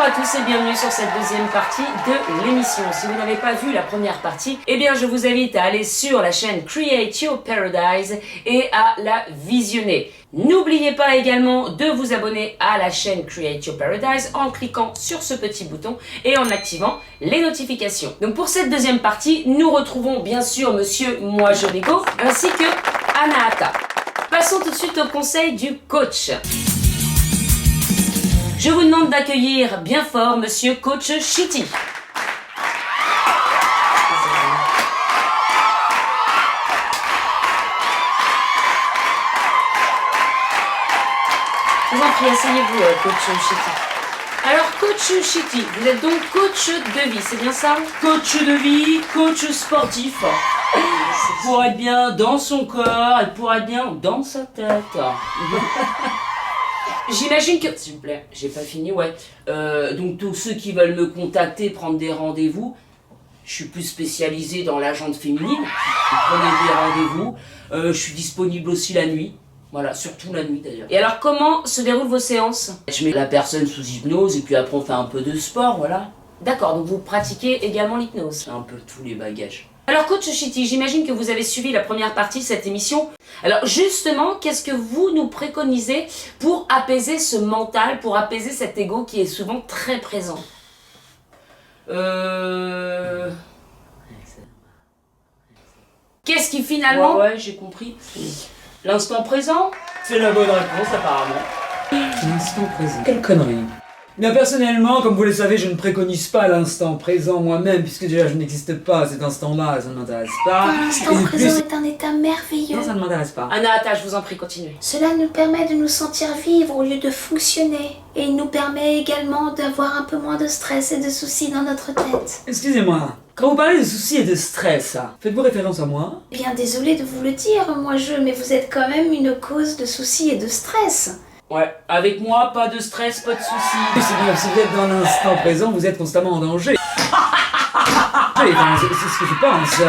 Bonjour à tous et bienvenue sur cette deuxième partie de l'émission. Si vous n'avez pas vu la première partie, eh bien je vous invite à aller sur la chaîne Create Your Paradise et à la visionner. N'oubliez pas également de vous abonner à la chaîne Create Your Paradise en cliquant sur ce petit bouton et en activant les notifications. Donc pour cette deuxième partie, nous retrouvons bien sûr Monsieur Moi Je Lego ainsi que Anahata. Passons tout de suite au conseil du coach. Je vous demande d'accueillir bien fort Monsieur Coach Shitty. Je vous en prie, asseyez-vous, Coach Shitty. Alors, Coach Shitty, vous êtes donc coach de vie, c'est bien ça? Coach de vie, coach sportif. Pour être bien dans son corps et pour être bien dans sa tête. J'imagine que... S'il vous plaît, j'ai pas fini, ouais. Donc tous ceux qui veulent me contacter, prendre des rendez-vous, je suis plus spécialisé dans la jante féminine. Vous prenez des rendez-vous. Je suis disponible aussi la nuit. Voilà, surtout la nuit d'ailleurs. Et alors, comment se déroulent vos séances? Je mets la personne sous hypnose et puis après on fait un peu de sport, voilà. D'accord, donc vous pratiquez également l'hypnose. C'est un peu tous les bagages. Alors Coach Shitty, j'imagine que vous avez suivi la première partie de cette émission. Alors justement, qu'est-ce que vous nous préconisez pour apaiser ce mental, pour apaiser cet ego qui est souvent très présent? Qu'est-ce qui finalement... Ouais, j'ai compris. L'instant présent, c'est la bonne réponse apparemment. L'instant présent. Quelle connerie. Bien personnellement, comme vous le savez, je ne préconise pas l'instant présent moi-même, puisque déjà je n'existe pas à cet instant-là, ça ne m'intéresse pas. L'instant présent est un état merveilleux. Non, ça ne m'intéresse pas. Anahata, je vous en prie, continuez. Cela nous permet de nous sentir vivre au lieu de fonctionner. Et il nous permet également d'avoir un peu moins de stress et de soucis dans notre tête. Excusez-moi, quand vous parlez de soucis et de stress, faites-vous référence à moi? Bien désolé de vous le dire, mais vous êtes quand même une cause de soucis et de stress. Ouais, avec moi, pas de stress, pas de soucis. C'est bien, si vous êtes dans l'instant présent, vous êtes constamment en danger. C'est ce que je pense.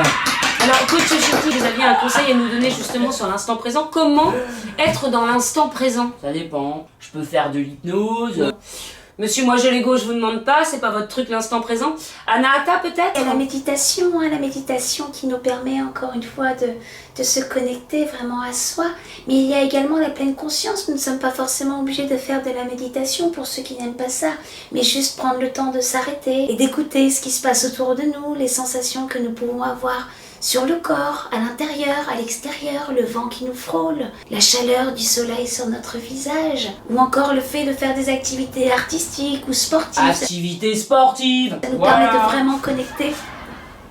Alors Coach Shitty, vous aviez un conseil à nous donner justement sur l'instant présent. Comment être dans l'instant présent? Ça dépend. Je peux faire de l'hypnose. Monsieur Moi Je Lego, je vous demande pas, c'est pas votre truc l'instant présent. Anahata peut-être? Et la méditation qui nous permet encore une fois de se connecter vraiment à soi. Mais il y a également la pleine conscience. Nous ne sommes pas forcément obligés de faire de la méditation pour ceux qui n'aiment pas ça. Mais juste prendre le temps de s'arrêter et d'écouter ce qui se passe autour de nous, les sensations que nous pouvons avoir sur le corps, à l'intérieur, à l'extérieur, le vent qui nous frôle, la chaleur du soleil sur notre visage, ou encore le fait de faire des activités artistiques ou sportives. Activité sportive. Ça nous permet de vraiment connecter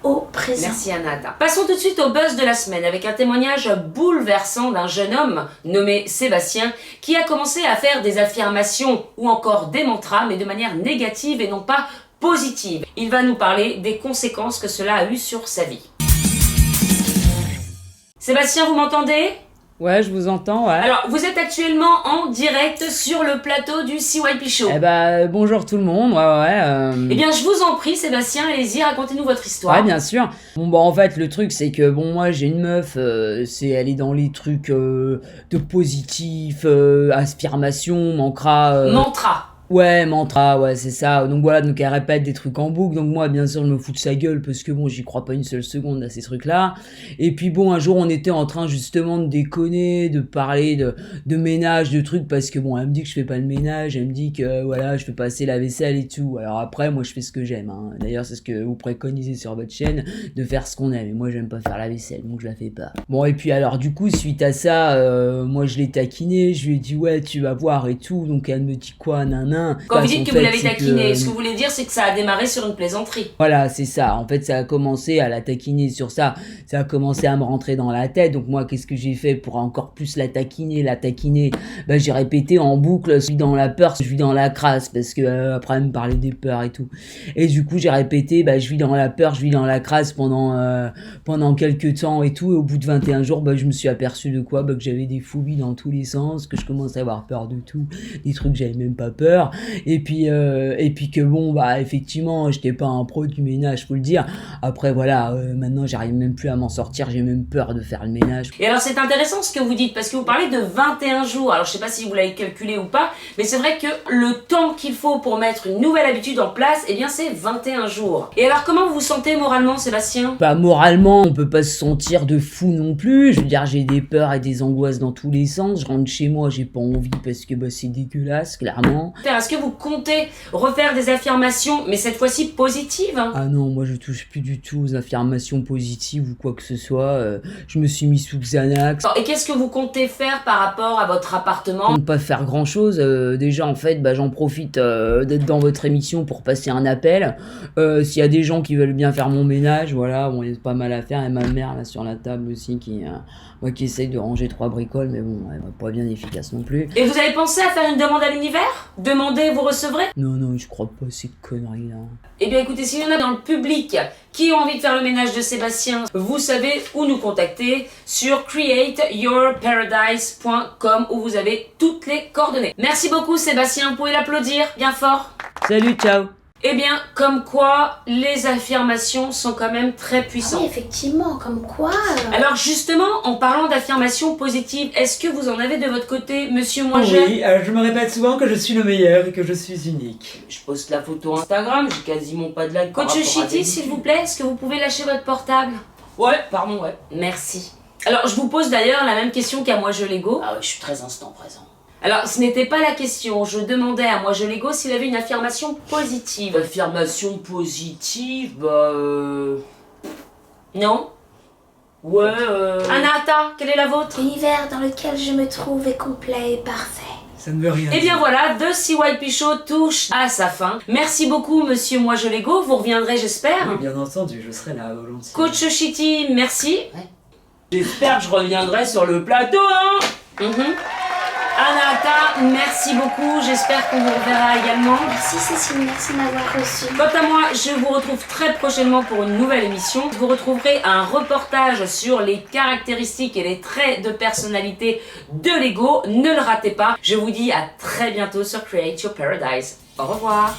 au présent. Merci Anahata. Passons tout de suite au buzz de la semaine avec un témoignage bouleversant d'un jeune homme nommé Sébastien qui a commencé à faire des affirmations ou encore des mantras mais de manière négative et non pas positive. Il va nous parler des conséquences que cela a eu sur sa vie. Sébastien, vous m'entendez? Ouais, je vous entends, ouais. Alors, vous êtes actuellement en direct sur le plateau du CYP Show. Eh bah, bonjour tout le monde, ouais. Eh bien, je vous en prie, Sébastien, allez-y, racontez-nous votre histoire. Ouais, bien sûr. Bon, bah, en fait, le truc, c'est que, bon, moi, j'ai une meuf, elle est dans les trucs de positif, affirmation, mantra... Mantra. Ouais, mantra, ouais, c'est ça. Donc voilà, donc elle répète des trucs en boucle. Donc moi, bien sûr, je me fous de sa gueule parce que bon, j'y crois pas une seule seconde à ces trucs-là. Et puis bon, un jour, on était en train justement de déconner, de parler de ménage, de trucs parce que bon, elle me dit que je fais pas le ménage, elle me dit que voilà, je fais passer la vaisselle et tout. Alors après, moi, je fais ce que j'aime. Hein. D'ailleurs, c'est ce que vous préconisez sur votre chaîne, de faire ce qu'on aime. Et moi, j'aime pas faire la vaisselle, donc je la fais pas. Bon, et puis alors, du coup, suite à ça, moi, je l'ai taquiné, je lui ai dit ouais, tu vas voir et tout. Donc elle me dit quoi, nanan. Quand vous dites que vous l'avez taquiné, ce que vous voulez dire, c'est que ça a démarré sur une plaisanterie. Voilà, c'est ça. En fait, ça a commencé à la taquiner sur ça. Ça a commencé à me rentrer dans la tête. Donc moi, qu'est-ce que j'ai fait pour encore plus la taquiner? Bah, j'ai répété en boucle, je suis dans la peur, je vis dans la crasse, parce que après, elle me parlait des peurs et tout. Et du coup, j'ai répété, bah, je vis dans la peur, je vis dans la crasse pendant quelques temps et tout. Et au bout de 21 jours, bah, je me suis aperçu de quoi? Bah, que j'avais des phobies dans tous les sens, que je commençais à avoir peur de tout, des trucs que j'avais même pas peur. l'heure, et puis que bon, bah effectivement, j'étais pas un pro du ménage, faut le dire. Après voilà, maintenant j'arrive même plus à m'en sortir, j'ai même peur de faire le ménage. Et alors c'est intéressant ce que vous dites, parce que vous parlez de 21 jours, alors je sais pas si vous l'avez calculé ou pas, mais c'est vrai que le temps qu'il faut pour mettre une nouvelle habitude en place, eh bien c'est 21 jours. Et alors comment vous vous sentez moralement, Sébastien? Bah moralement, on peut pas se sentir de fou non plus, je veux dire j'ai des peurs et des angoisses dans tous les sens, je rentre chez moi, j'ai pas envie parce que bah c'est dégueulasse, clairement. Est-ce que vous comptez refaire des affirmations, mais cette fois-ci positives, hein? Ah non, moi je touche plus du tout aux affirmations positives ou quoi que ce soit, je me suis mis sous Xanax. Et qu'est-ce que vous comptez faire par rapport à votre appartement? Ne pas faire grand chose, déjà en fait bah, j'en profite d'être dans votre émission pour passer un appel. S'il y a des gens qui veulent bien faire mon ménage, voilà, bon il y a pas mal à faire, et ma mère là sur la table aussi qui essaye de ranger 3 bricoles, mais bon elle va pas bien efficace non plus. Et vous avez pensé à faire une demande à l'univers? Demandez, vous recevrez? Non, je crois pas à ces conneries là. Eh bien écoutez, s'il y en a dans le public qui ont envie de faire le ménage de Sébastien, vous savez où nous contacter sur createyourparadise.com où vous avez toutes les coordonnées. Merci beaucoup Sébastien, vous pouvez l'applaudir bien fort. Salut, ciao. Eh bien, comme quoi, les affirmations sont quand même très puissantes. Oui, effectivement, comme quoi... Alors justement, en parlant d'affirmations positives, est-ce que vous en avez de votre côté, monsieur Moingel? Oui, je me répète souvent que je suis le meilleur et que je suis unique. Je poste la photo Instagram, j'ai quasiment pas de like. par Coach rapport à Chitty, des- s'il vous plaît, est-ce que vous pouvez lâcher votre portable? Ouais, pardon, ouais. Merci. Alors, je vous pose d'ailleurs la même question qu'à Moi Je Lego. Ah ouais, je suis très instant présent. Alors, ce n'était pas la question. Je demandais à Moi Je Lego s'il avait une affirmation positive. Affirmation positive, bah Non? Ouais, Anahata, quelle est la vôtre? L'univers dans lequel je me trouve est complet et parfait. Ça ne veut rien Eh bien dire. voilà, The CYP Show touche à sa fin. Merci beaucoup, monsieur Moi Je Lego. Vous reviendrez, j'espère. Oui, bien entendu, je serai là volontiers. Coach Chitty, merci. j'espère que je reviendrai sur le plateau, hein. Anahata, merci beaucoup. J'espère qu'on vous reverra également. Merci Cécile, merci de m'avoir reçu. Quant à moi, je vous retrouve très prochainement pour une nouvelle émission. Vous retrouverez un reportage sur les caractéristiques et les traits de personnalité de Lego. Ne le ratez pas. Je vous dis à très bientôt sur Create Your Paradise. Au revoir.